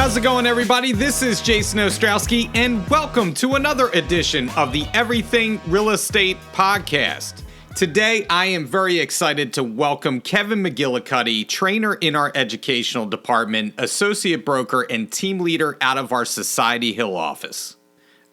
How's it going, everybody? This is Jason Ostrowski, and welcome to another edition of the Everything Real Estate Podcast. Today, I am very excited to welcome Kevin McGillicuddy, trainer in our educational department, associate broker, and team leader out of our Society Hill office.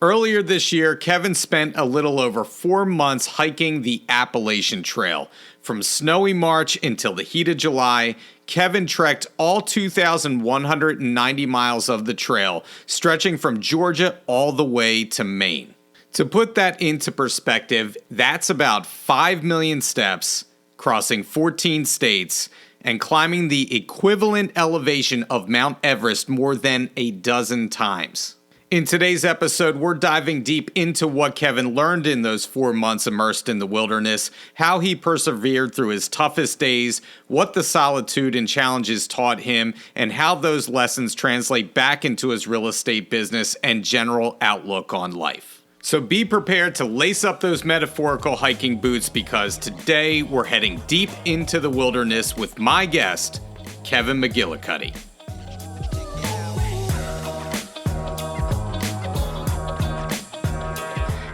Earlier this year, Kevin spent a little over 4 months hiking the Appalachian Trail. From snowy March until the heat of July, Kevin trekked all 2,190 miles of the trail, stretching from Georgia all the way to Maine. To put that into perspective, that's about 5 million steps, crossing 14 states, and climbing the equivalent elevation of Mount Everest more than a dozen times. In today's episode, we're diving deep into what Kevin learned in those 4 months immersed in the wilderness, how he persevered through his toughest days, what the solitude and challenges taught him, and how those lessons translate back into his real estate business and general outlook on life. So be prepared to lace up those metaphorical hiking boots, because today we're heading deep into the wilderness with my guest, Kevin McGillicuddy.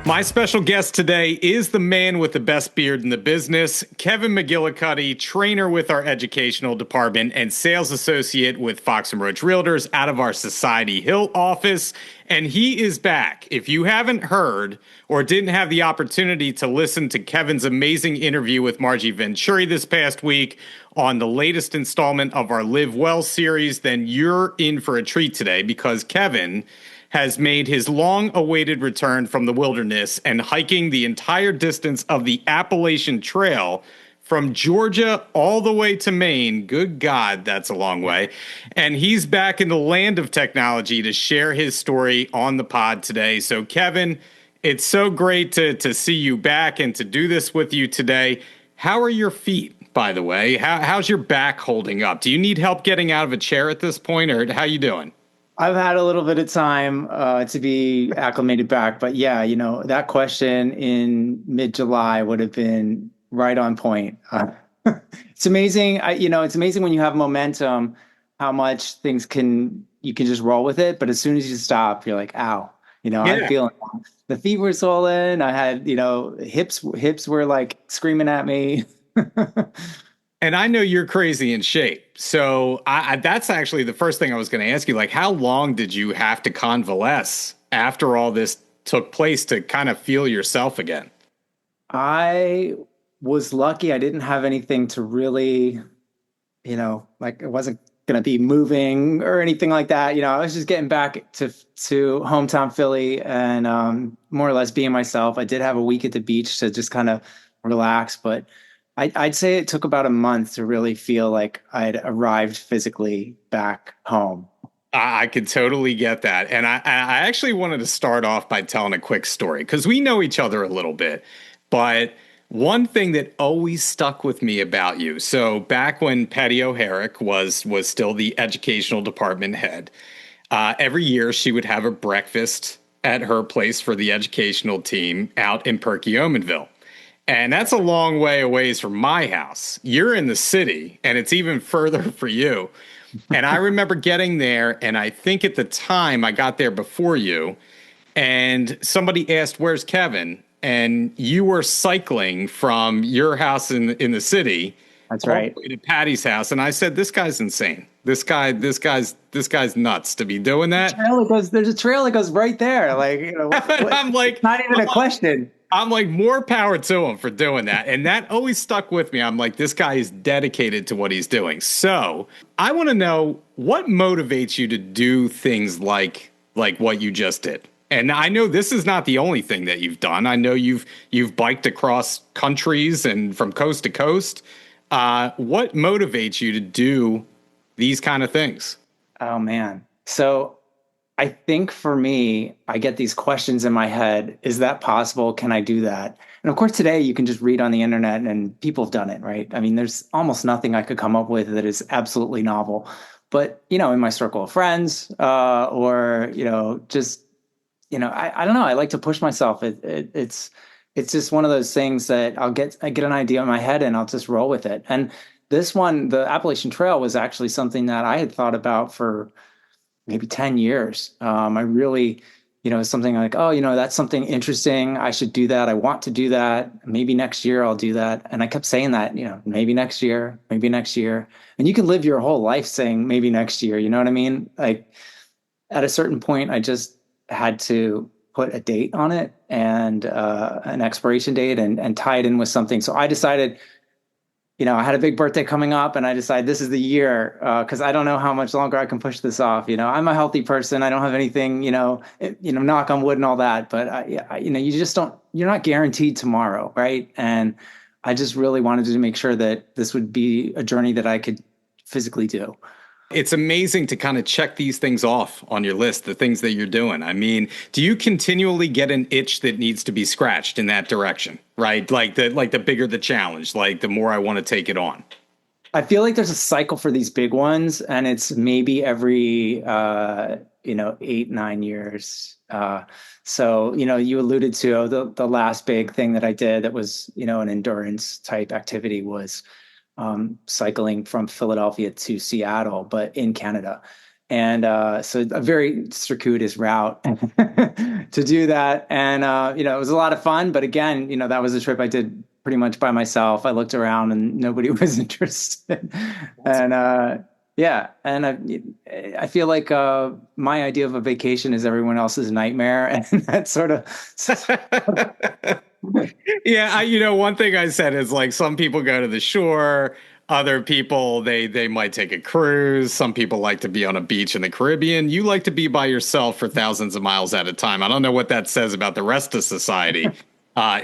My special guest today is the man with the best beard in the business, Kevin McGillicuddy, trainer with our educational department and sales associate with Fox Roach Realtors out of our Society Hill office. And he is back. If you haven't heard or didn't have the opportunity to listen to Kevin's amazing interview with Margie Venturi this past week on the latest installment of our Live Well series, then you're in for a treat today, because Kevin has made his long-awaited return from the wilderness and hiking the entire distance of the Appalachian Trail from Georgia all the way to Maine. Good God, that's a long way. And he's back in the land of technology to share his story on the pod today. So, Kevin, it's so great to see you back and to do this with you today. How are your feet, by the way? How's your back holding up? Do you need help getting out of a chair at this point, or how you doing? I've had a little bit of time to be acclimated back, but yeah, that question in mid-July would have been right on point. It's amazing. It's amazing when you have momentum, how much you can just roll with it. But as soon as you stop, you're like, ow, I'm feeling the feet were swollen. I had, hips were like screaming at me. And I know you're crazy in shape. So that's actually the first thing I was going to ask you. Like, how long did you have to convalesce after all this took place to kind of feel yourself again? I was lucky. I didn't have anything to really, like I wasn't going to be moving or anything like that. I was just getting back to hometown Philly and more or less being myself. I did have a week at the beach to just kind of relax, but I'd say it took about a month to really feel like I'd arrived physically back home. I could totally get that. And I actually wanted to start off by telling a quick story, because we know each other a little bit. But one thing that always stuck with me about you, so back when Patty O'Harrick was still the educational department head, every year she would have a breakfast at her place for the educational team out in Perkiomenville. And that's a long way away from my house. You're in the city, and it's even further for you. And I remember getting there, and I think at the time I got there before you, and somebody asked, "Where's Kevin?" And you were cycling from your house in the city. That's right. To Patty's house. And I said, "This guy's insane. This guy's nuts to be doing that." There's a trail that goes right there. Like, I'm like, not even a question. I'm like, more power to him for doing that. And that always stuck with me. I'm like, this guy is dedicated to what he's doing. So I want to know, what motivates you to do things like what you just did? And I know this is not the only thing that you've done. I know you've biked across countries and from coast to coast. What motivates you to do these kind of things? Oh, man. So I think for me, I get these questions in my head. Is that possible? Can I do that? And of course, today you can just read on the internet and people have done it, right? I mean, there's almost nothing I could come up with that is absolutely novel. But, in my circle of friends or, just, I don't know. I like to push myself. It's just one of those things that I get an idea in my head and I'll just roll with it. And this one, the Appalachian Trail, was actually something that I had thought about for maybe 10 years. I really, something like, oh, that's something interesting. I should do that. I want to do that. Maybe next year I'll do that. And I kept saying that, maybe next year, maybe next year. And you can live your whole life saying maybe next year. You know what I mean? Like at a certain point, I just had to put a date on it and an expiration date and tie it in with something. So I decided, I had a big birthday coming up and I decided this is the year because I don't know how much longer I can push this off. I'm a healthy person. I don't have anything, knock on wood and all that. But, you just you're not guaranteed tomorrow. Right. And I just really wanted to make sure that this would be a journey that I could physically do. It's amazing to kind of check these things off on your list, the things that you're doing. I mean, do you continually get an itch that needs to be scratched in that direction, right? Like the bigger the challenge, like the more I want to take it on. I feel like there's a cycle for these big ones, and it's maybe every 8-9 years. So you alluded to the last big thing that I did that was an endurance type activity was cycling from Philadelphia to Seattle, but in Canada. And so a very circuitous route to do that. And, it was a lot of fun. But again, that was a trip I did pretty much by myself. I looked around and nobody was interested. And yeah. And I feel like my idea of a vacation is everyone else's nightmare. And that sort of... Yeah, one thing I said is like some people go to the shore, other people they might take a cruise, some people like to be on a beach in the Caribbean. You like to be by yourself for thousands of miles at a time. I don't know what that says about the rest of society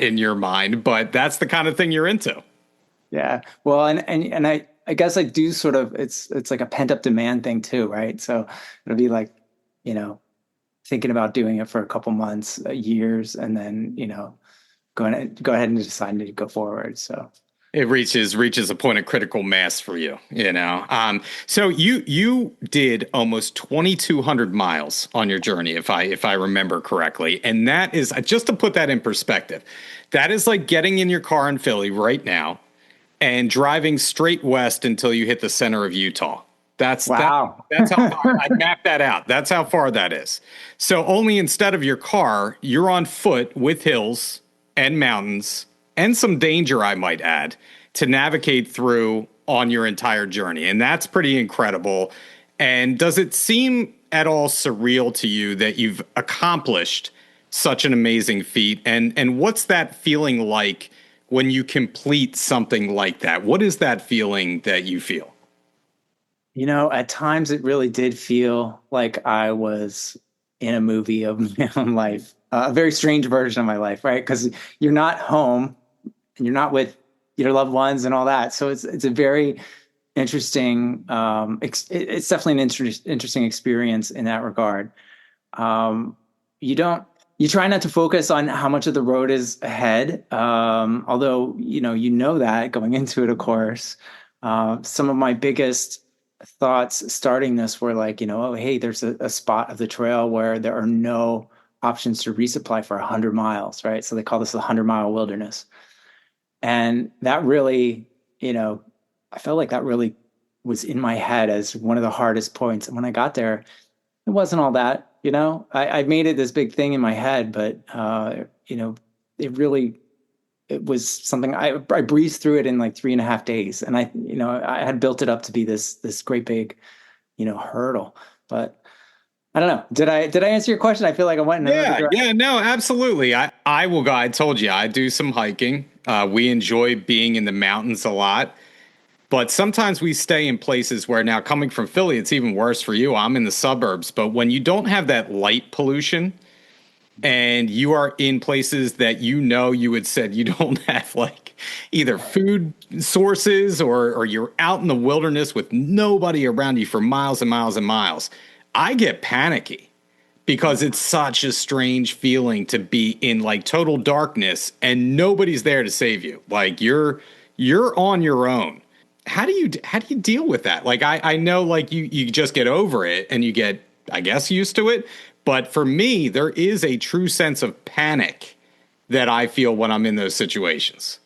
in your mind, but that's the kind of thing you're into. Yeah. Well, and I guess I do sort of it's like a pent up demand thing too, right? So it'll be like, thinking about doing it for a couple months, years, and then, go ahead and decide to go forward. So it reaches a point of critical mass for you, So you did almost 2,200 miles on your journey, if I remember correctly, and that is just to put that in perspective. That is like getting in your car in Philly right now and driving straight west until you hit the center of Utah. Wow. That's how far I mapped that out. That's how far that is. So only instead of your car, you're on foot with hills and mountains and some danger, I might add, to navigate through on your entire journey. And that's pretty incredible. And does it seem at all surreal to you that you've accomplished such an amazing feat? And what's that feeling like when you complete something like that? What is that feeling that you feel? At times it really did feel like I was in a movie of my own life, a very strange version of my life, right? Because you're not home and you're not with your loved ones and all that. So it's a very interesting, it's definitely an interesting experience in that regard. You try not to focus on how much of the road is ahead. Although, that going into it, of course. Some of my biggest thoughts starting this were like, oh, hey, there's a spot of the trail where there are no options to resupply for 100 miles, right? So they call this the 100-mile wilderness. And that really, I felt like that really was in my head as one of the hardest points. And when I got there, it wasn't all that, I made it this big thing in my head, but, it was something I breezed through it in like 3.5 days. And I had built it up to be this great big, hurdle, but I don't know. Did I answer your question? I feel like I went in another direction. Yeah, no, absolutely. I told you, I do some hiking. We enjoy being in the mountains a lot, but sometimes we stay in places where now coming from Philly, it's even worse for you. I'm in the suburbs, but when you don't have that light pollution, and you are in places that you had said you don't have like either food sources or you're out in the wilderness with nobody around you for miles and miles and miles, I get panicky because it's such a strange feeling to be in like total darkness and nobody's there to save you. Like you're on your own. How do you deal with that? Like I know like you just get over it and you get, I guess, used to it. But for me, there is a true sense of panic that I feel when I'm in those situations.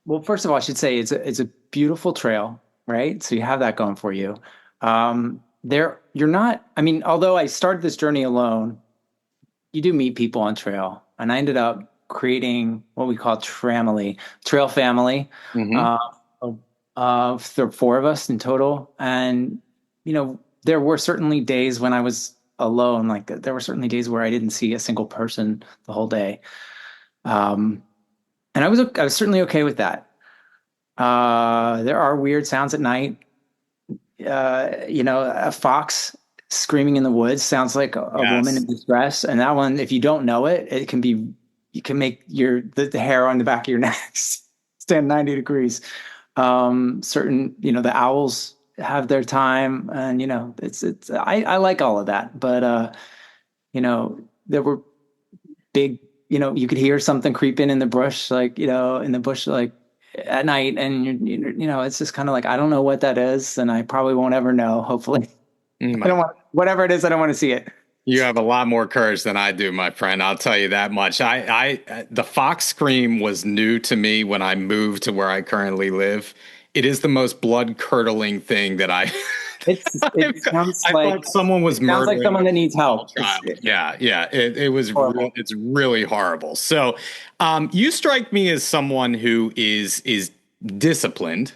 Well, first of all, I should say it's a beautiful trail, right? So you have that going for you. There you're not, I mean, although I started this journey alone, you do meet people on trail. And I ended up creating what we call Tramily, Trail Family. Hmm. Uh, there were four of us in total. And, there were certainly days when I was alone. Like there were certainly days where I didn't see a single person the whole day. Um, and I was certainly okay with that. There are weird sounds at night. A fox screaming in the woods sounds like a woman Yes. in distress. And that one, if you don't know it, you can make the hair on the back of your neck stand 90 degrees. The owls have their time, and I like all of that. But there were big, you could hear something creeping in the brush, like, in the bush, like at night. And it's just kind of like, I don't know what that is. And I probably won't ever know, hopefully. I don't want, whatever it is, I don't want to see it. You have a lot more courage than I do, my friend. I'll tell you that much. The fox scream was new to me when I moved to where I currently live. It is the most blood curdling thing that It sounds I like thought someone was sounds like murdering someone that needs a help. child. Yeah, yeah. It was Horrible. it's really horrible. So, you strike me as someone who is disciplined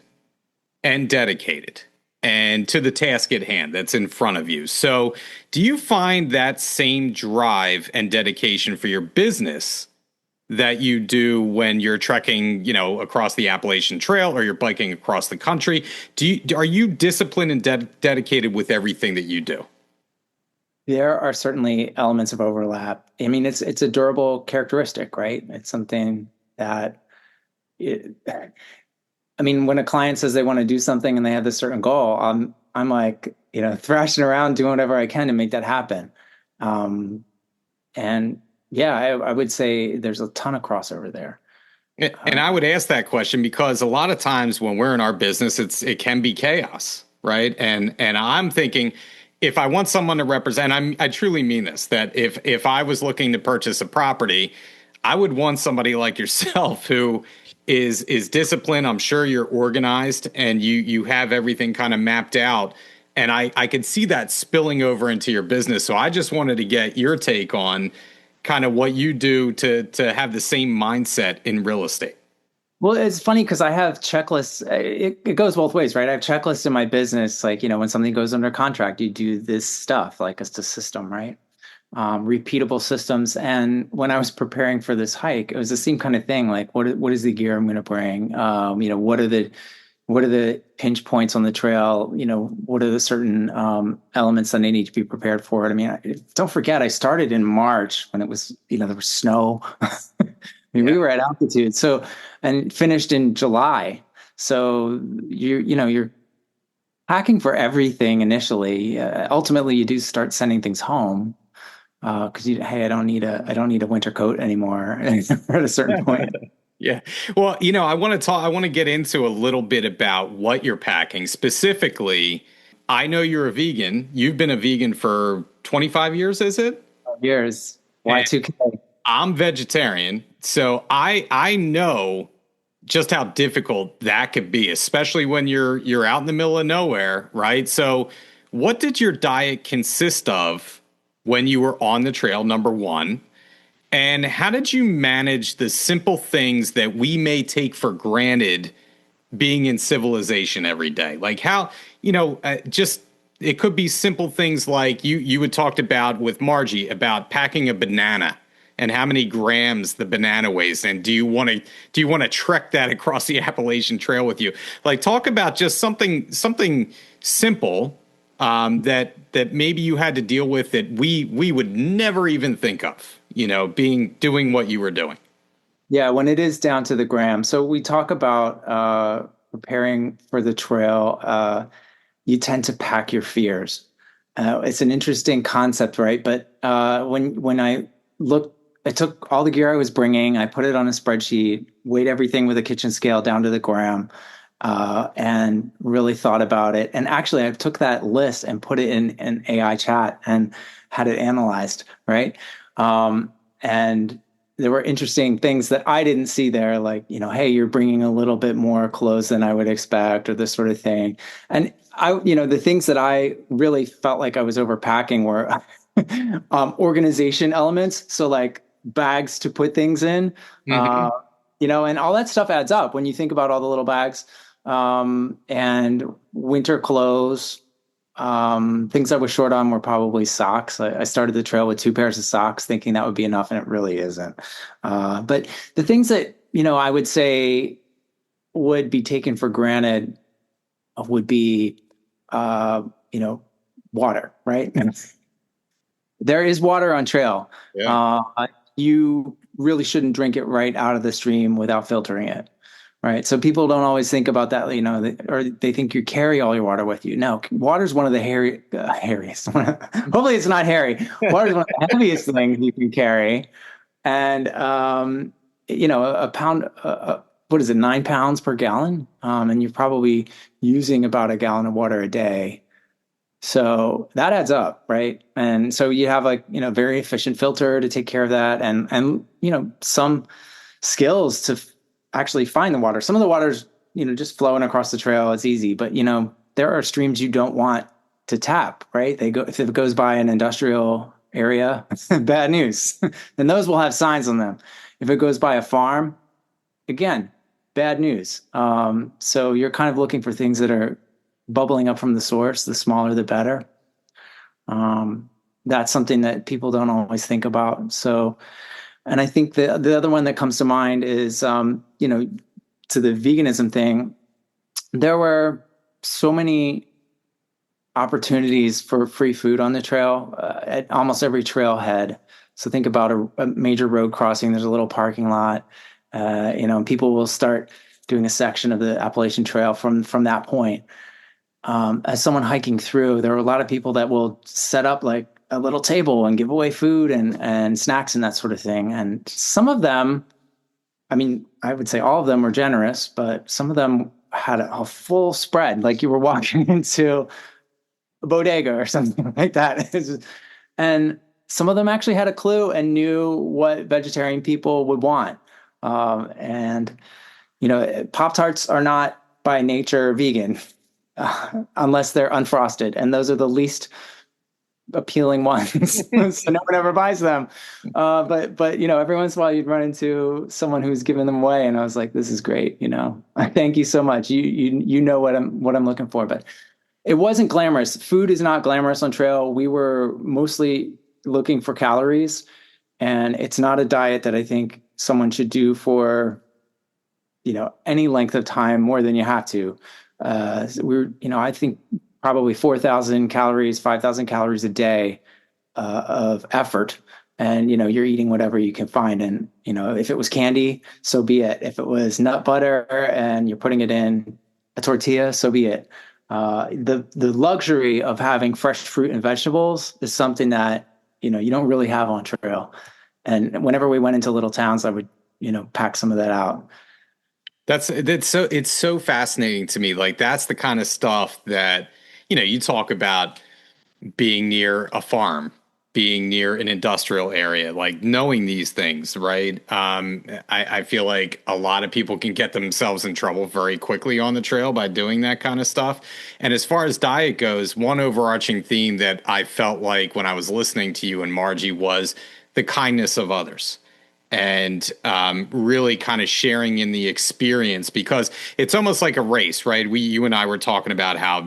and dedicated and to the task at hand that's in front of you. So, do you find that same drive and dedication for your business that you do when you're trekking, across the Appalachian Trail or you're biking across the country? Are you disciplined and dedicated with everything that you do? There are certainly elements of overlap. I mean, it's a durable characteristic, right? It's something that it, I mean, when a client says they want to do something and they have this certain goal, I'm like, thrashing around doing whatever I can to make that happen. Um, and yeah, I would say there's a ton of crossover there. And I would ask that question because a lot of times when we're in our business, it can be chaos, right? And I'm thinking, if I want someone to represent, I truly mean this, that if I was looking to purchase a property, I would want somebody like yourself who is disciplined. I'm sure you're organized and you have everything kind of mapped out. And I could see that spilling over into your business. So I just wanted to get your take on kind of what you do to have the same mindset in real estate. Well, it's funny because I have checklists. It goes both ways, right? I have checklists in my business. Like, when something goes under contract, you do this stuff, like it's the system, right? Repeatable systems. And when I was preparing for this hike, it was the same kind of thing. Like, what is the gear I'm going to bring? What are the pinch points on the trail? What are the certain elements that I need to be prepared for it? I mean, don't forget, I started in March when it was, there was snow. We were at altitude, and finished in July. So you're packing for everything initially. Ultimately, you do start sending things home because hey, I don't need a winter coat anymore at a certain point. Yeah. Well, I want to get into a little bit about what you're packing. Specifically, I know you're a vegan. You've been a vegan for 25 years, is it? Years. And Y2K. I'm vegetarian. So I know just how difficult that could be, especially when you're out in the middle of nowhere, right? So what did your diet consist of when you were on the trail, number one? And how did you manage the simple things that we may take for granted being in civilization every day? Like how, just it could be simple things like you had talked about with Margie about packing a banana and how many grams the banana weighs. And do you want to trek that across the Appalachian Trail with you? Like talk about just something simple that maybe you had to deal with that we would never even think of, doing what you were doing. Yeah, when it is down to the gram. So we talk about preparing for the trail. You tend to pack your fears. It's an interesting concept, right? But when I took all the gear I was bringing, I put it on a spreadsheet, weighed everything with a kitchen scale down to the gram, and really thought about it. And actually, I took that list and put it in an AI chat and had it analyzed, right? And there were interesting things that I didn't see there, like, hey, you're bringing a little bit more clothes than I would expect, or this sort of thing. And the things that I really felt like I was overpacking were organization elements. So like bags to put things in, Hmm. and all that stuff adds up when you think about all the little bags, and winter clothes. Things I was short on were probably socks. I started the trail with 2 pairs of socks, thinking that would be enough, and it really isn't. But the things that, I would say would be taken for granted would be, water, right? There is water on trail. Yeah. You really shouldn't drink it right out of the stream without filtering it. Right. So people don't always think about that, or they think you carry all your water with you. No, water is one of the hairiest. Hopefully it's not hairy. Water is one of the heaviest things you can carry. And, a pound, what is it, 9 pounds per gallon? And you're probably using about a gallon of water a day. So that adds up, right? And so you have very efficient filter to take care of that, and some skills to actually find the water. Some of the water's just flowing across the trail. It's easy, but there are streams you don't want to tap, right? If it goes by an industrial area, bad news. Then those will have signs on them. If it goes by a farm, again, bad news. So you're kind of looking for things that are bubbling up from the source. The smaller, the better. That's something that people don't always think about. So, and I think the other one that comes to mind is, to the veganism thing, there were so many opportunities for free food on the trail, at almost every trailhead. So think about a major road crossing. There's a little parking lot, people will start doing a section of the Appalachian Trail from that point. As someone hiking through, there are a lot of people that will set up like a little table and give away food and snacks and that sort of thing. And some of them, I mean, I would say all of them were generous, but some of them had a full spread, like you were walking into a bodega or something like that. And some of them actually had a clue and knew what vegetarian people would want. And Pop-Tarts are not by nature vegan, unless they're unfrosted. And those are the least appealing ones. So no one ever buys them. But every once in a while you'd run into someone who's giving them away. And I was like, this is great. Thank you so much. You know what I'm looking for, but it wasn't glamorous. Food is not glamorous on trail. We were mostly looking for calories, and it's not a diet that I think someone should do for, any length of time more than you have to. I think probably 4,000 calories, 5,000 calories a day of effort. And, you're eating whatever you can find. And, if it was candy, so be it. If it was nut butter and you're putting it in a tortilla, so be it. The luxury of having fresh fruit and vegetables is something that, you don't really have on trail. And whenever we went into little towns, I would, pack some of that out. It's so fascinating to me. Like that's the kind of stuff that, you talk about being near a farm, being near an industrial area, like knowing these things, right? I feel like a lot of people can get themselves in trouble very quickly on the trail by doing that kind of stuff. And as far as diet goes, one overarching theme that I felt like when I was listening to you and Margie was the kindness of others. And really kind of sharing in the experience, because it's almost like a race, right? You and I were talking about how,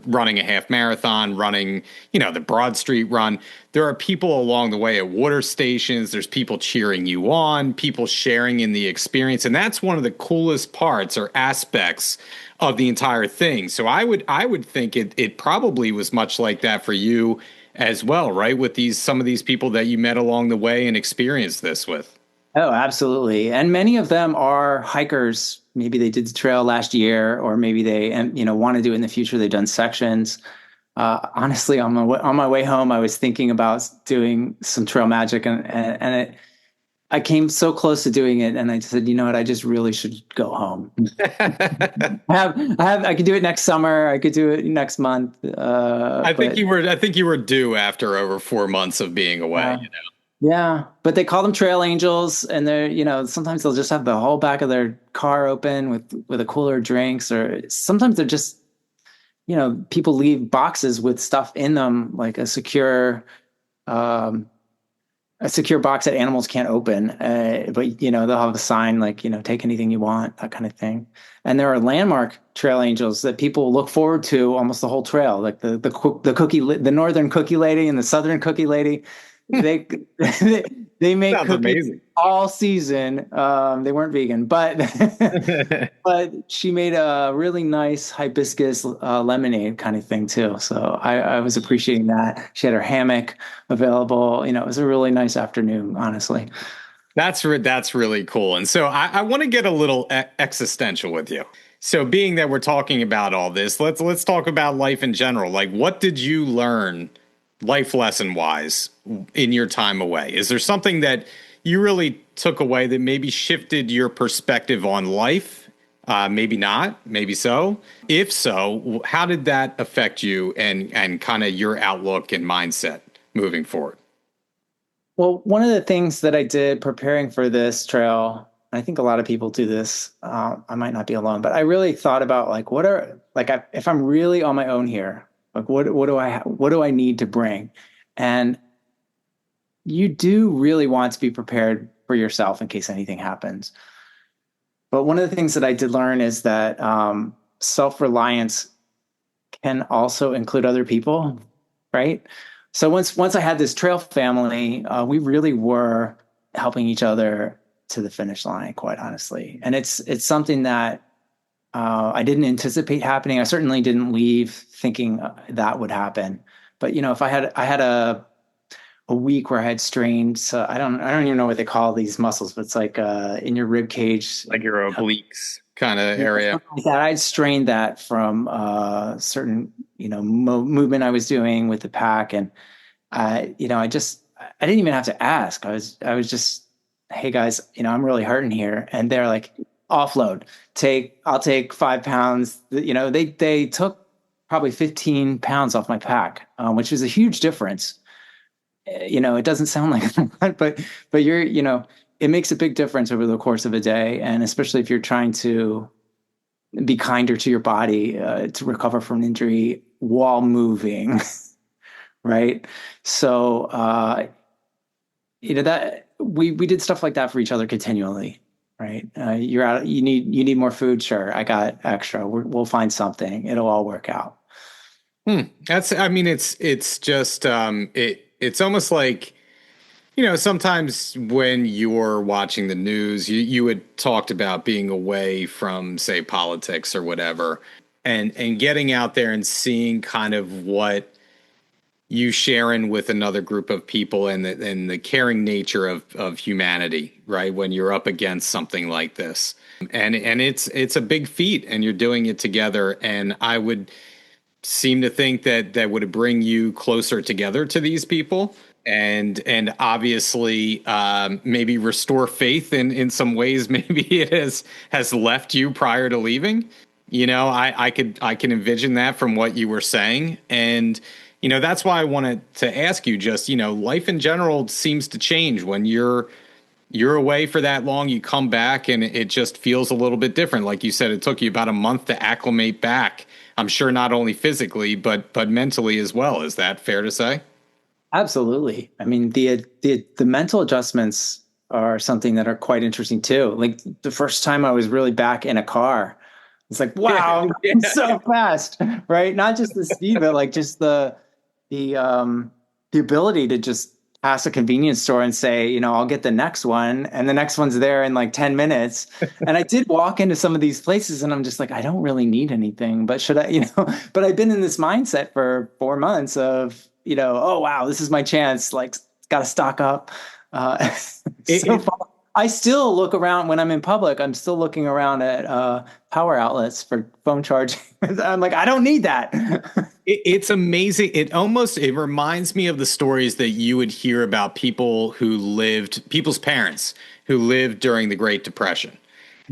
running a half marathon, running, the Broad Street run. There are people along the way at water stations. There's people cheering you on, people sharing in the experience. And that's one of the coolest parts or aspects of the entire thing. So I would think it probably was much like that for you as well, right? With some of these people that you met along the way and experienced this with. Oh, absolutely. And many of them are hikers. Maybe they did the trail last year, or maybe they, want to do it in the future. They've done sections. Honestly, on my way home, I was thinking about doing some trail magic, and I came so close to doing it, and I said, you know what, I just really should go home. I could do it next summer. I could do it next month. I think you were due after over 4 months of being away. Yeah, but they call them trail angels, and sometimes they'll just have the whole back of their car open with a cooler of drinks, or sometimes they're just, people leave boxes with stuff in them, like um, a secure box that animals can't open. But they'll have a sign like, take anything you want, that kind of thing. And there are landmark trail angels that people look forward to almost the whole trail, like the northern cookie lady and the southern cookie lady. They they make Sounds cookies amazing. all season. They weren't vegan, but but she made a really nice hibiscus lemonade kind of thing too. So I was appreciating that. She had her hammock available. It was a really nice afternoon, honestly. That's really cool. And so I want to get a little existential with you. So being that we're talking about all this, let's talk about life in general. Like, what did you learn life lesson wise in your time away? Is there something that you really took away that maybe shifted your perspective on life? Maybe not, maybe so. If so, how did that affect you and kind of your outlook and mindset moving forward? Well, one of the things that I did preparing for this trail, I think a lot of people do this. I might not be alone, but I really thought about like, if I'm really on my own here, like what do I need to bring? And you do really want to be prepared for yourself in case anything happens. But one of the things that I did learn is that self-reliance can also include other people, right? So once I had this trail family, we really were helping each other to the finish line, quite honestly. And it's something that I didn't anticipate happening. I certainly didn't leave thinking that would happen. But if I had a week where I had strained, so I don't even know what they call these muscles, but it's like in your rib cage, Like your obliques kind of area. like that. I'd strained that from certain movement I was doing with the pack, and I didn't even have to ask. I was just, hey guys, I'm really hurting here, and they're like, offload, I'll take 5 pounds. They took probably 15 pounds off my pack, which was a huge difference. It doesn't sound like that, but it makes a big difference over the course of a day, and especially if you're trying to be kinder to your body to recover from an injury while moving, right? So that we did stuff like that for each other continually, right? You're out, you need more food, sure, I got extra. We'll find something. It'll all work out. I mean, it's just, it's almost like, sometimes when you're watching the news, you had talked about being away from, say, politics or whatever, and getting out there and seeing kind of what you sharing with another group of people and the caring nature of humanity, right? When you're up against something like this, and it's a big feat, and you're doing it together. And I would seem to think that would bring you closer together to these people, and obviously maybe restore faith in some ways. Maybe it has left you prior to leaving. I can envision that from what you were saying. And that's why I wanted to ask you, just life in general seems to change when you're away for that long. You come back and it just feels a little bit different. Like you said, it took you about a month to acclimate back. I'm sure not only physically, but mentally as well. Is that fair to say? Absolutely. I mean, the mental adjustments are something that are quite interesting too. Like the first time I was really back in a car, it's like, wow, I'm going so fast, right? Not just the speed, but like just the ability to just pass a convenience store and say, I'll get the next one, and the next one's there in like 10 minutes. And I did walk into some of these places and I'm just like, I don't really need anything, but should I, but I've been in this mindset for 4 months of, oh wow, this is my chance. Like, got to stock up. I still look around when I'm in public. I'm still looking around at power outlets for phone charging. I'm like, I don't need that. It's amazing. It reminds me of the stories that you would hear about people's parents who lived during the Great Depression,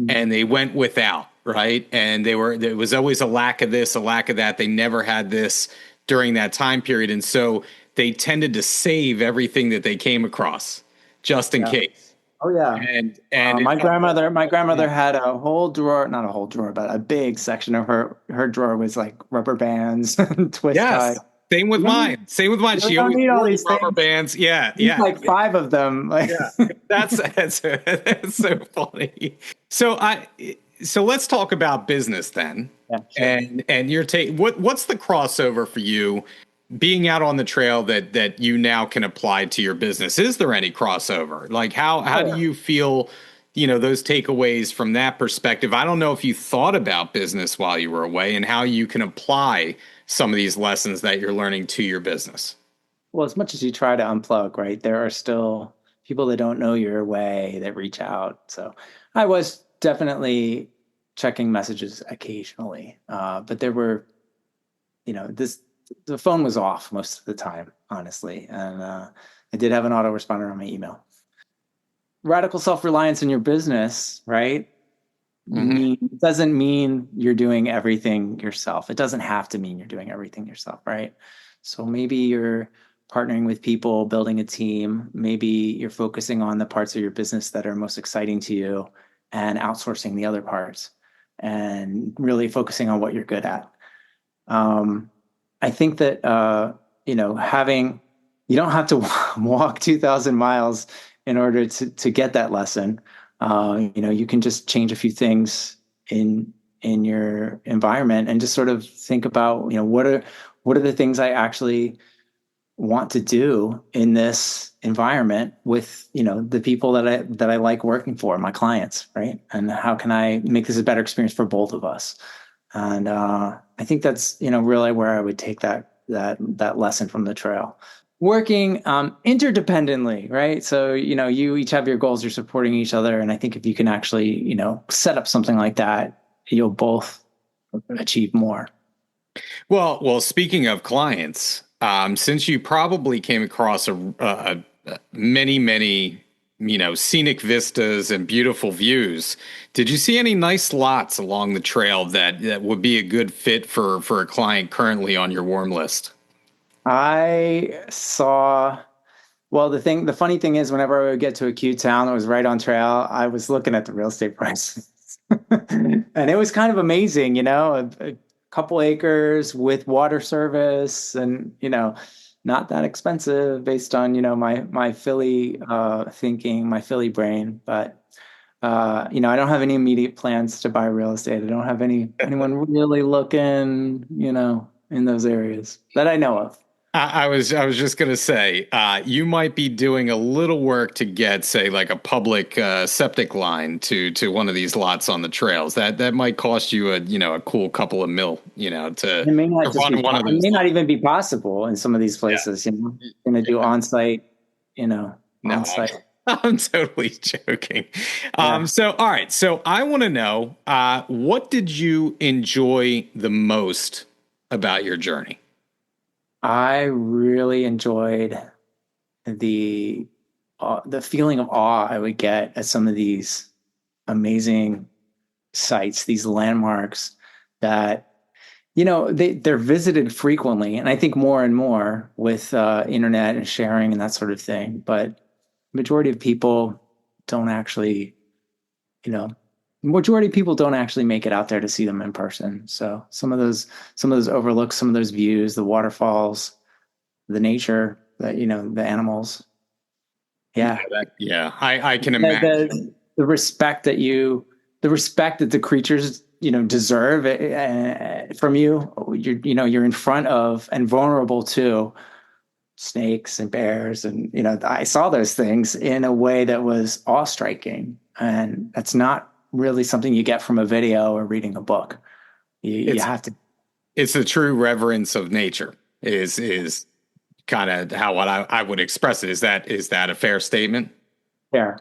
and they went without, right? And there was always a lack of this, a lack of that. They never had this during that time period. And so they tended to save everything that they came across just in Yeah. case. Oh yeah. And My grandmother had a whole drawer, not a whole drawer, but a big section of her drawer was like rubber bands and twist yes, tie. same with You don't mine. Same with mine. you She don't always need all wore the these rubber things. bands. Yeah, Need yeah. like five of them. Like Yeah, that's so funny. So let's talk about business then. yeah, sure. And your take. What's the crossover for you being out on the trail that you now can apply to your business? Is there any crossover? Like how do Sure. you feel? Those takeaways from that perspective. I don't know if you thought about business while you were away and how you can apply some of these lessons that you're learning to your business. Well, as much as you try to unplug, right, there are still people that don't know your way that reach out. So I was definitely checking messages occasionally, but there were, this the phone was off most of the time, honestly, and I did have an autoresponder on my email. Radical self-reliance in your business, right? Hmm. Doesn't mean you're doing everything yourself. It doesn't have to mean you're doing everything yourself, right? So maybe you're partnering with people, building a team. Maybe you're focusing on the parts of your business that are most exciting to you and outsourcing the other parts and really focusing on what you're good at. Um, I think that, having, you don't have to walk 2,000 miles in order to get that lesson. You can just change a few things in your environment and just sort of think about, what are the things I actually want to do in this environment with, the people that I like working for, my clients, right? And how can I make this a better experience for both of us? And I think that's, really where I would take that lesson from the trail. Working interdependently, right? So, you each have your goals, you're supporting each other. And I think if you can actually, set up something like that, you'll both achieve more. Well, speaking of clients, since you probably came across many, scenic vistas and beautiful views, did you see any nice lots along the trail that would be a good fit for a client currently on your warm list? I saw, well, the funny thing is, whenever I would get to a cute town that was right on trail, I was looking at the real estate prices. And it was kind of amazing, a couple acres with water service and, not that expensive based on, my Philly thinking, my Philly brain. But, I don't have any immediate plans to buy real estate. I don't have anyone really looking, in those areas that I know of. I was just gonna say, you might be doing a little work to get, say, like a public septic line to one of these lots on the trails. That might cost you a cool couple of mil, It may to not just be, run one of it those may not lots. even be possible in some of these Yeah, places, going to do on-site, no, on-site. I'm totally joking. Yeah. So all right, so I want to know, what did you enjoy the most about your journey? I really enjoyed the the feeling of awe I would get at some of these amazing sites, these landmarks that, they're visited frequently, and I think more and more with internet and sharing and that sort of thing. But majority of people don't actually, you know, majority of people don't actually make it out there to see them in person. So some of those overlooks, some of those views, the waterfalls, the nature, the animals. Yeah, Yeah. yeah, I can The, imagine. the respect that the respect that the creatures, deserve from you. You're in front of and vulnerable to snakes and bears. And, I saw those things in a way that was awe striking. And that's not really something you get from a video or reading a book. You It's have to it's the true reverence of nature is kind of how what I would express it. Is that a fair statement? care.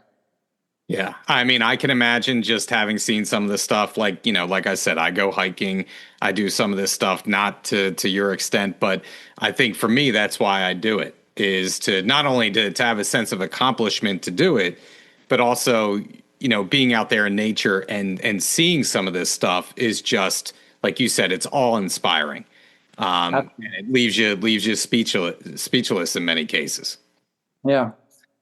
Yeah. I mean, I can imagine just having seen some of the stuff, like, like I said, I go hiking, I do some of this stuff, not to your extent, but I think for me, that's why I do it, is to not only to have a sense of accomplishment to do it, but also, being out there in nature and seeing some of this stuff is just, like you said, it's all inspiring. And it leaves you speechless in many cases. Yeah.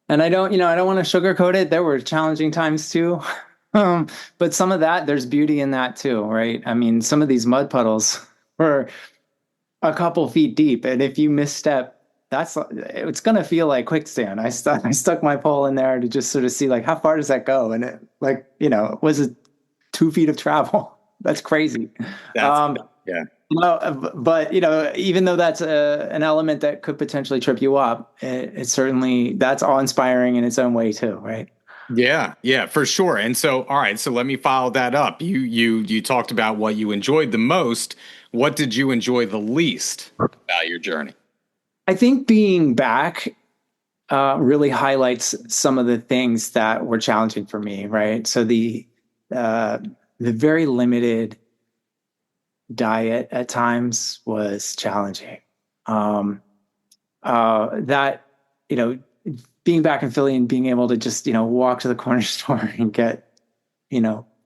And I don't want to sugarcoat it. There were challenging times too. But some of that, there's beauty in that too, right? I mean, some of these mud puddles were a couple feet deep, and if you misstep, it's gonna feel like quicksand. I stuck my pole in there to just sort of see like how far does that go, and it like was it 2 feet of travel? That's crazy. That's yeah. But even though that's an element that could potentially trip you up, it's certainly that's awe-inspiring in its own way too, right? Yeah, for sure. And so, all right, so let me follow that up. You talked about what you enjoyed the most. What did you enjoy the least about your journey? I think being back really highlights some of the things that were challenging for me, right? So uh, the very limited diet at times was challenging. That being back in Philly and being able to just walk to the corner store and get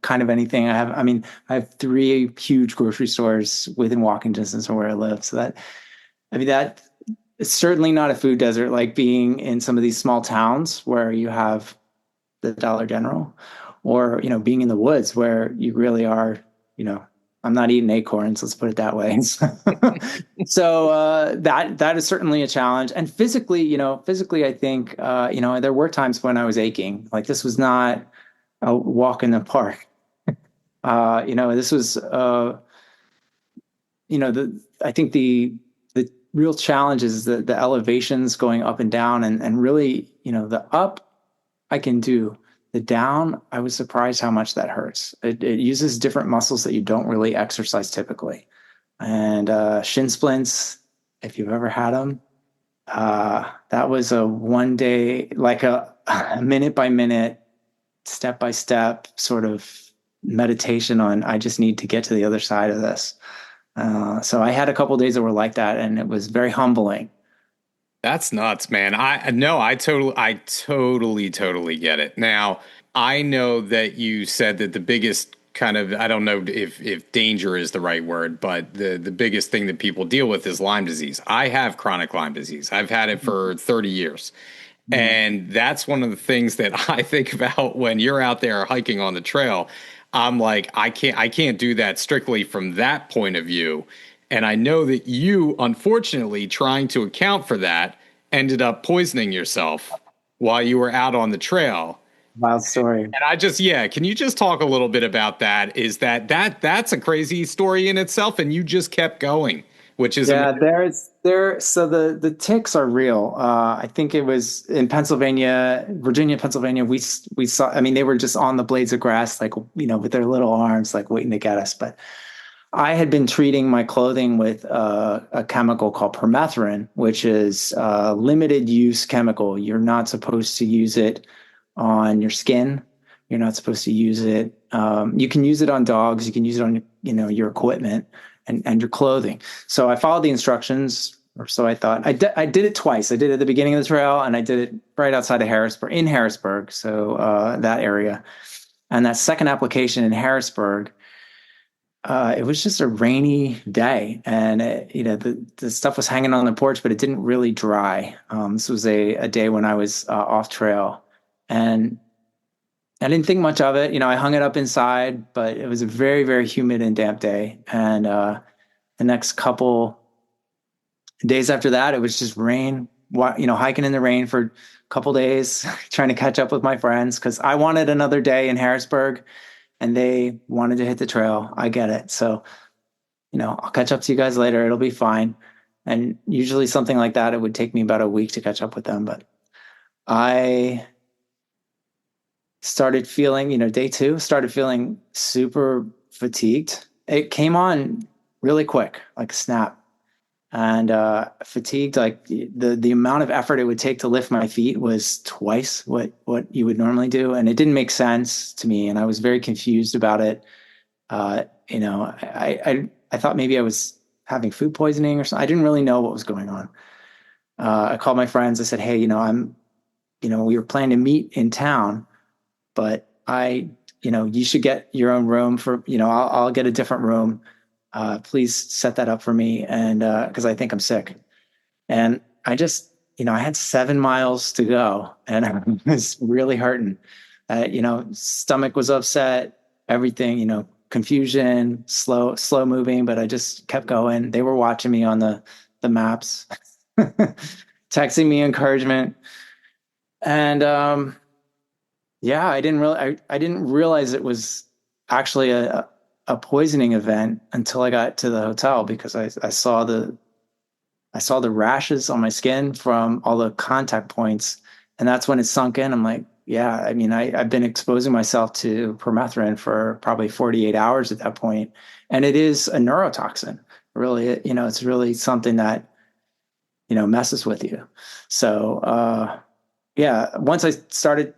kind of anything. I have three huge grocery stores within walking distance of where I live. So that it's certainly not a food desert like being in some of these small towns where you have the Dollar General, or being in the woods where you really are. I'm not eating acorns. Let's put it that way. So that is certainly a challenge. And physically, I think there were times when I was aching. Like this was not a walk in the park. This was I think the real challenge is the elevations going up and down, and really the up I can do. The down, I was surprised how much that hurts. It uses different muscles that you don't really exercise typically. And shin splints, if you've ever had them, that was a one day, like a minute by minute, step by step sort of meditation on, I just need to get to the other side of this. So I had a couple of days that were like that, and it was very humbling. That's nuts, man. I totally get it. Now, I know that you said that the biggest kind of, I don't know if danger is the right word, but the biggest thing that people deal with is Lyme disease. I have chronic Lyme disease. I've had it for 30 years. And that's one of the things that I think about when you're out there hiking on the trail. I'm like, I can't do that strictly from that point of view. And I know that you, unfortunately, trying to account for that, ended up poisoning yourself while you were out on the trail. Wild story. And can you just talk a little bit about that? Is that's a crazy story in itself, and you just kept going, which is amazing. So the ticks are real. I think it was in Virginia, Pennsylvania. We saw. I mean, they were just on the blades of grass, like with their little arms, like waiting to get us, but. I had been treating my clothing with a chemical called permethrin, which is a limited use chemical. You're not supposed to use it on your skin. You're not supposed to use it. You can use it on dogs. You can use it on your equipment and your clothing. So I followed the instructions, or so I thought. I did it twice. I did it at the beginning of the trail, and I did it right outside of Harrisburg, so that area. And that second application in Harrisburg. It was just a rainy day, and the stuff was hanging on the porch, but it didn't really dry. This was a day when I was off trail, and I didn't think much of it. I hung it up inside, but it was a very, very humid and damp day. And the next couple days after that, it was just rain. Hiking in the rain for a couple days, trying to catch up with my friends because I wanted another day in Harrisburg. And they wanted to hit the trail. I get it. So, I'll catch up to you guys later. It'll be fine. And usually something like that, it would take me about a week to catch up with them. But I started feeling, day 2, started feeling super fatigued. It came on really quick, like a snap. And fatigued, like the amount of effort it would take to lift my feet was twice what you would normally do, and it didn't make sense to me, and I was very confused about it. I thought maybe I was having food poisoning or something. I didn't really know what was going on. I called my friends. I said, "Hey, we were planning to meet in town, but you should get your own room for, I'll get a different room." Please set that up for me. And, cause I think I'm sick. And I just, I had 7 miles to go and I was really hurting. Stomach was upset, everything, confusion, slow moving, but I just kept going. They were watching me on the maps, texting me encouragement. And, yeah, I didn't realize it was actually a poisoning event until I got to the hotel because I saw the rashes on my skin from all the contact points. And that's when it sunk in. I'm like, yeah, I mean, I've been exposing myself to permethrin for probably 48 hours at that point. And it is a neurotoxin. Really, it's really something that, messes with you. So, yeah, once I started,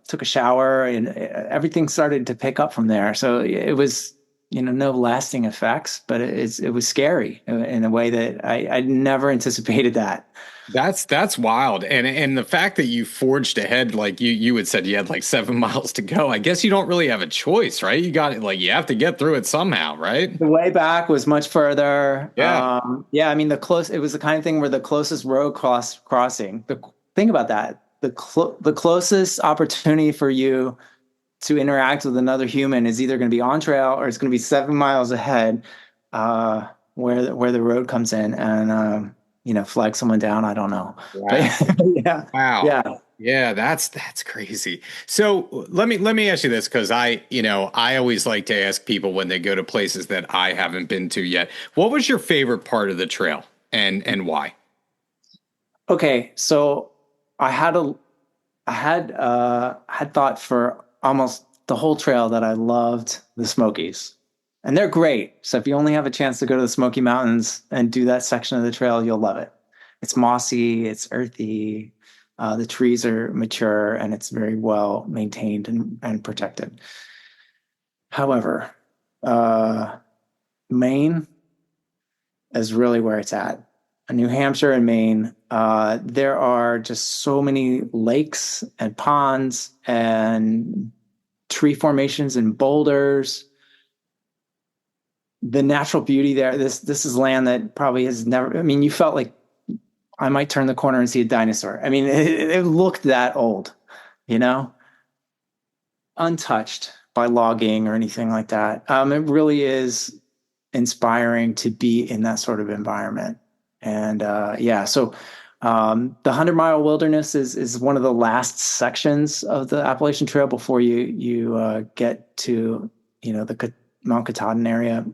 took a shower and everything started to pick up from there. So it was, no lasting effects, but it was scary in a way that I never anticipated that. That's wild. And the fact that you forged ahead, like you had said you had like 7 miles to go. I guess you don't really have a choice, right? You got it, like you have to get through it somehow, right? The way back was much further. Yeah. Yeah, I mean, it was the kind of thing where the closest road crossing, think about that. The closest opportunity for you to interact with another human is either going to be on trail or it's going to be 7 miles ahead, where the road comes in and, flag someone down. I don't know, but Wow. yeah, Wow. yeah. Yeah, that's crazy. So let me ask you this because I always like to ask people when they go to places that I haven't been to yet. What was your favorite part of the trail and why? Okay, so I had a had thought for almost the whole trail that I loved the Smokies. And they're great. So if you only have a chance to go to the Smoky Mountains and do that section of the trail, you'll love it. It's mossy, it's earthy, the trees are mature, and it's very well maintained and protected. However, uh, Maine is really where it's at. New Hampshire and Maine, there are just so many lakes and ponds and tree formations and boulders. The natural beauty there. This is land that probably has never. I mean, you felt like I might turn the corner and see a dinosaur. I mean, it looked that old, you know, untouched by logging or anything like that. It really is inspiring to be in that sort of environment. And yeah, so the 100-mile wilderness is one of the last sections of the Appalachian Trail before you get to the Mount Katahdin area.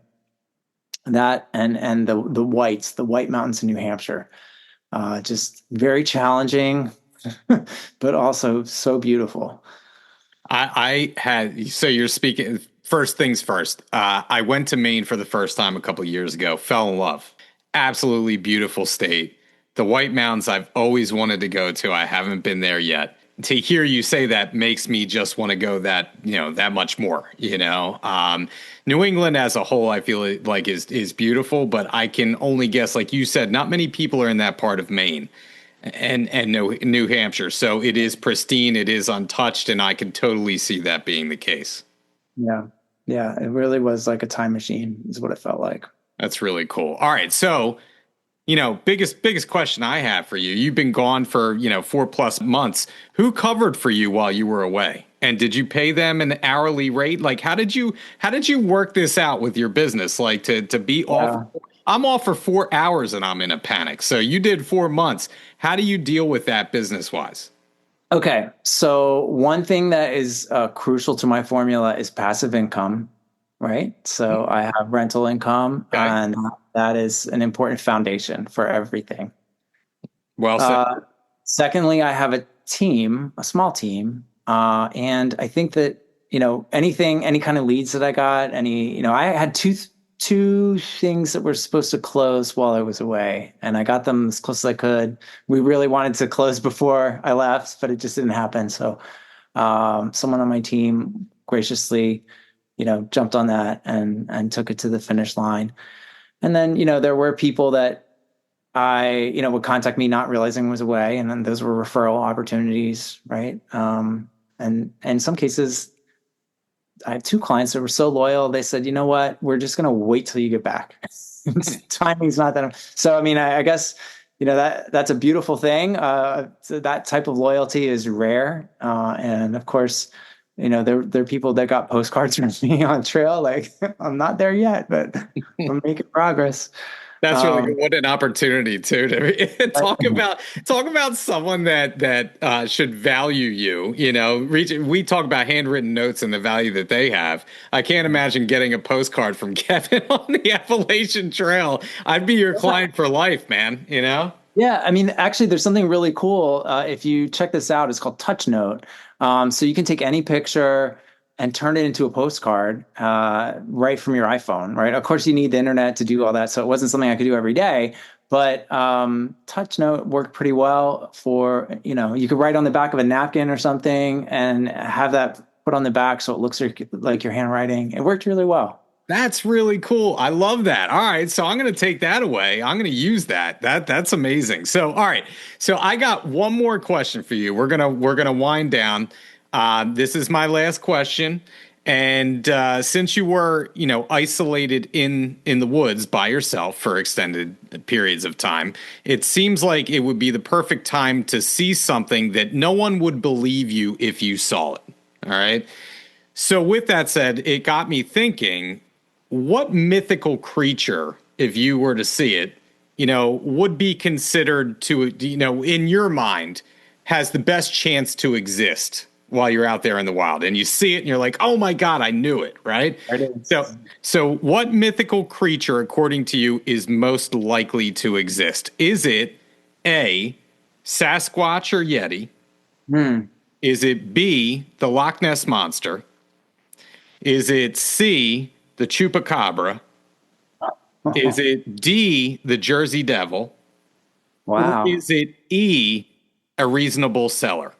That and the White Mountains in New Hampshire, just very challenging, but also so beautiful. I had so you're speaking first things first. I went to Maine for the first time a couple years ago. Fell in love. Absolutely beautiful state. The White Mountains I've always wanted to go to. I haven't been there yet. To hear you say that makes me just want to go that much more. New England as a whole, I feel like is beautiful, but I can only guess, like you said, not many people are in that part of Maine and New Hampshire. So it is pristine, it is untouched, and I can totally see that being the case. Yeah, yeah, it really was like a time machine, is what it felt like. That's really cool. All right, so biggest question I have for you. You've been gone for 4+ months. Who covered for you while you were away? And did you pay them an hourly rate? Like, how did you work this out with your business? Like to be off. Yeah. I'm off for 4 hours and I'm in a panic. So you did 4 months. How do you deal with that business wise? Okay, so one thing that is crucial to my formula is passive income, right? So I have rental income, Okay. and that is an important foundation for everything. Well said. Uh, Secondly, I have a team, a small team, and I think that any kind of leads that I got, I had two things that were supposed to close while I was away, and I got them as close as I could. We really wanted to close before I left, but it just didn't happen. So, someone on my team graciously, jumped on that and took it to the finish line. And then, there were people that would contact me not realizing I was away. And then those were referral opportunities, right? And in some cases, I have two clients that were so loyal. They said, you know what, we're just going to wait till you get back. Timing's not that. So, I mean, I guess, that's a beautiful thing. So that type of loyalty is rare. And of course, there are people that got postcards from me on trail. Like, I'm not there yet, but we're making progress. That's really good. What an opportunity too to talk about someone that should value you. We talk about handwritten notes and the value that they have. I can't imagine getting a postcard from Kevin on the Appalachian Trail. I'd be your client for life, man. Yeah, I mean, actually, there's something really cool. If you check this out, it's called Touch Note. So you can take any picture and turn it into a postcard right from your iPhone, right? Of course, you need the internet to do all that. So it wasn't something I could do every day. But Touch Note worked pretty well for, you could write on the back of a napkin or something and have that put on the back so it looks like your handwriting. It worked really well. That's really cool. I love that. All right, so I'm going to take that away. I'm going to use that. That's amazing. So, all right. So I got one more question for you. We're going to wind down. This is my last question. And since you were, isolated in the woods by yourself for extended periods of time, it seems like it would be the perfect time to see something that no one would believe you if you saw it. All right. So with that said, it got me thinking, what mythical creature, if you were to see it, would be considered to, in your mind, has the best chance to exist while you're out there in the wild, and you see it and you're like, oh my God, I knew it, right? So what mythical creature, according to you, is most likely to exist? Is it A, Sasquatch or Yeti? Is it B, the Loch Ness Monster? Is it C, the Chupacabra? Is it D, the Jersey Devil? Wow. Or is it E, a reasonable seller?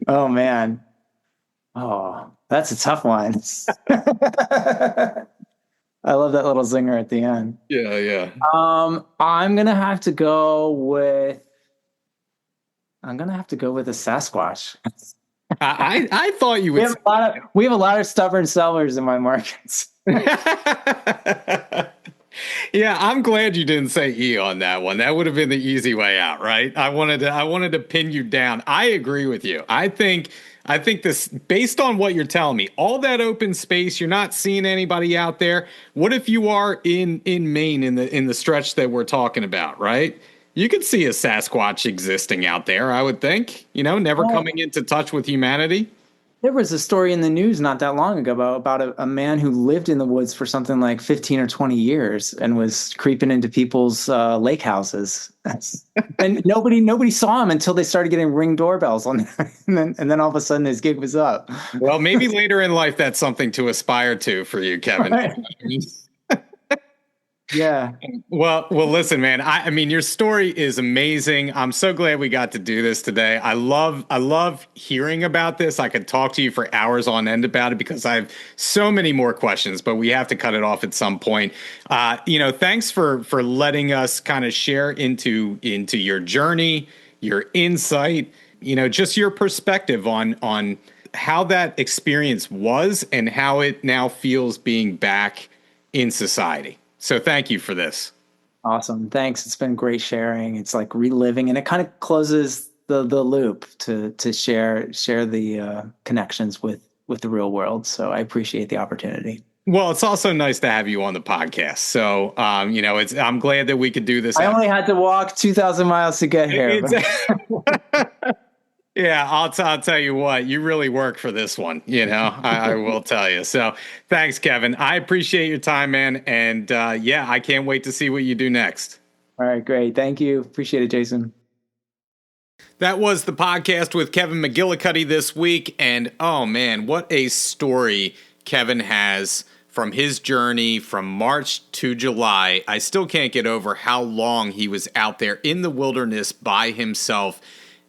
Oh man. Oh, that's a tough one. I love that little zinger at the end. Yeah. I'm gonna have to go with a Sasquatch. I thought you would. We have a lot of stubborn sellers in my markets. Yeah, I'm glad you didn't say E on that one. That would have been the easy way out, right? I wanted to pin you down. I agree with you. I think this, based on what you're telling me, all that open space, you're not seeing anybody out there. What if you are in Maine in the stretch that we're talking about, right? You could see a Sasquatch existing out there, I would think, never coming into touch with humanity. There was a story in the news not that long ago about a man who lived in the woods for something like 15 or 20 years and was creeping into people's lake houses. And nobody saw him until they started getting Ring doorbells on there. And then all of a sudden his gig was up. Well, maybe later in life that's something to aspire to for you, Kevin. Right. Yeah. Well, listen, man, I mean, your story is amazing. I'm so glad we got to do this today. I love hearing about this. I could talk to you for hours on end about it because I have so many more questions, but we have to cut it off at some point. Thanks for letting us kind of share into your journey, your insight, just your perspective on how that experience was and how it now feels being back in society. So thank you for this. Awesome. Thanks. It's been great sharing. It's like reliving, and it kind of closes the loop to share the connections with the real world. So I appreciate the opportunity. Well, it's also nice to have you on the podcast. So, I'm glad that we could do this. I only had to walk 2,000 miles to get here. Yeah, I'll tell you what, you really work for this one, I will tell you. So thanks, Kevin. I appreciate your time, man. And I can't wait to see what you do next. All right, great. Thank you. Appreciate it, Jason. That was the podcast with Kevin McGillicuddy this week. And oh man, what a story Kevin has from his journey from March to July. I still can't get over how long he was out there in the wilderness by himself.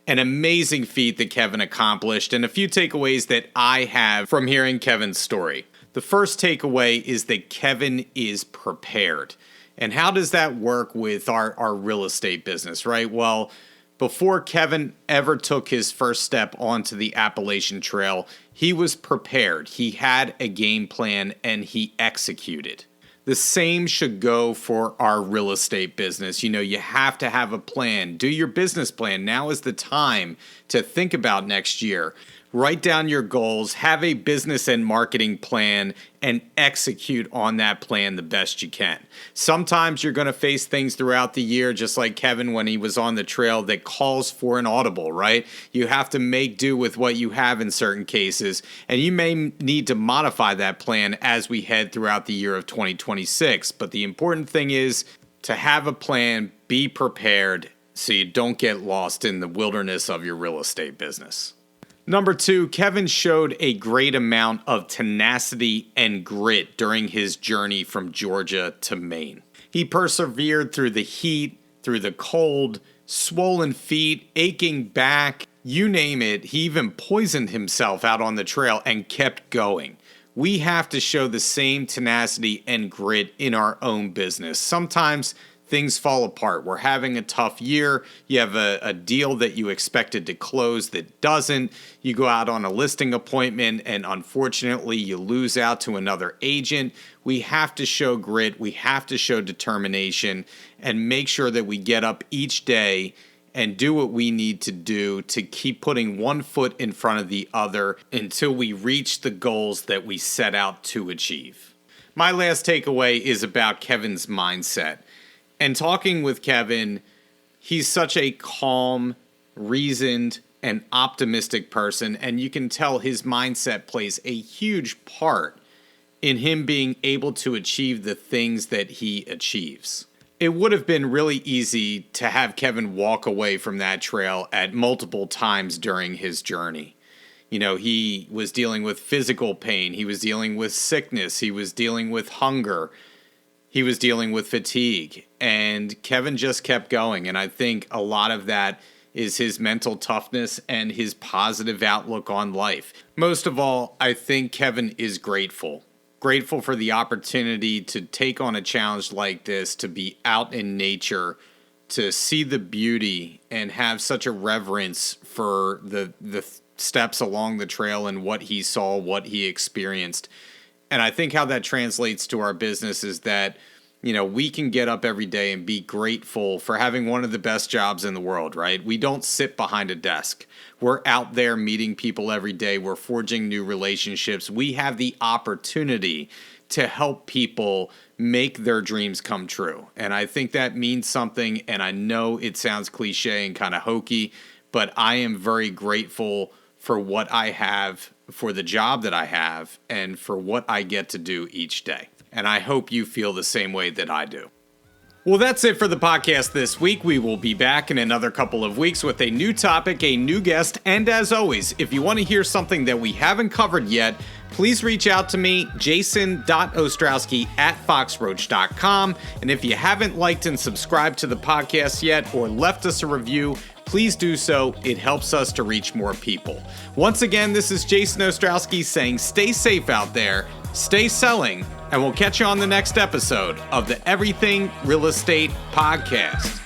An amazing feat that Kevin accomplished, and a few takeaways that I have from hearing Kevin's story. The first takeaway is that Kevin is prepared. And how does that work with our real estate business, right? Well, Before Kevin ever took his first step onto the Appalachian Trail, he was prepared. He had a game plan and he executed. The same should go for our real estate business. You have to have a plan. Do your business plan. Now is the time to think about next year. Write down your goals, have a business and marketing plan, and execute on that plan the best you can. Sometimes you're going to face things throughout the year, just like Kevin when he was on the trail, that calls for an audible, right? You have to make do with what you have in certain cases, and you may need to modify that plan as we head throughout the year of 2026. But the important thing is to have a plan, be prepared, so you don't get lost in the wilderness of your real estate business. Number 2, Kevin showed a great amount of tenacity and grit during his journey from Georgia to Maine. He persevered through the heat, through the cold, swollen feet, aching back, you name it. He even poisoned himself out on the trail and kept going. We have to show the same tenacity and grit in our own business. Sometimes things fall apart. We're having a tough year. You have a deal that you expected to close that doesn't. You go out on a listing appointment and unfortunately you lose out to another agent. We have to show grit. We have to show determination and make sure that we get up each day and do what we need to do to keep putting one foot in front of the other until we reach the goals that we set out to achieve. My last takeaway is about Kevin's mindset. And talking with Kevin, he's such a calm, reasoned, and optimistic person, and you can tell his mindset plays a huge part in him being able to achieve the things that he achieves. It would have been really easy to have Kevin walk away from that trail at multiple times during his journey. He was dealing with physical pain, he was dealing with sickness, he was dealing with hunger, he was dealing with fatigue, and Kevin just kept going. And I think a lot of that is his mental toughness and his positive outlook on life. Most of all, I think Kevin is grateful for the opportunity to take on a challenge like this, to be out in nature, to see the beauty and have such a reverence for the steps along the trail and what he saw, what he experienced. And I think how that translates to our business is that, we can get up every day and be grateful for having one of the best jobs in the world, right? We don't sit behind a desk. We're out there meeting people every day. We're forging new relationships. We have the opportunity to help people make their dreams come true. And I think that means something. And I know it sounds cliche and kind of hokey, but I am very grateful for what I have, for the job that I have, and for what I get to do each day. And I hope you feel the same way that I do. Well, that's it for the podcast this week. We will be back in another couple of weeks with a new topic, a new guest, and as always, if you want to hear something that we haven't covered yet, please reach out to me, jason.ostrowski@foxroach.com. And if you haven't liked and subscribed to the podcast yet or left us a review, please do so. It helps us to reach more people. Once again, this is Jason Ostrowski saying stay safe out there, stay selling, and we'll catch you on the next episode of the Everything Real Estate Podcast.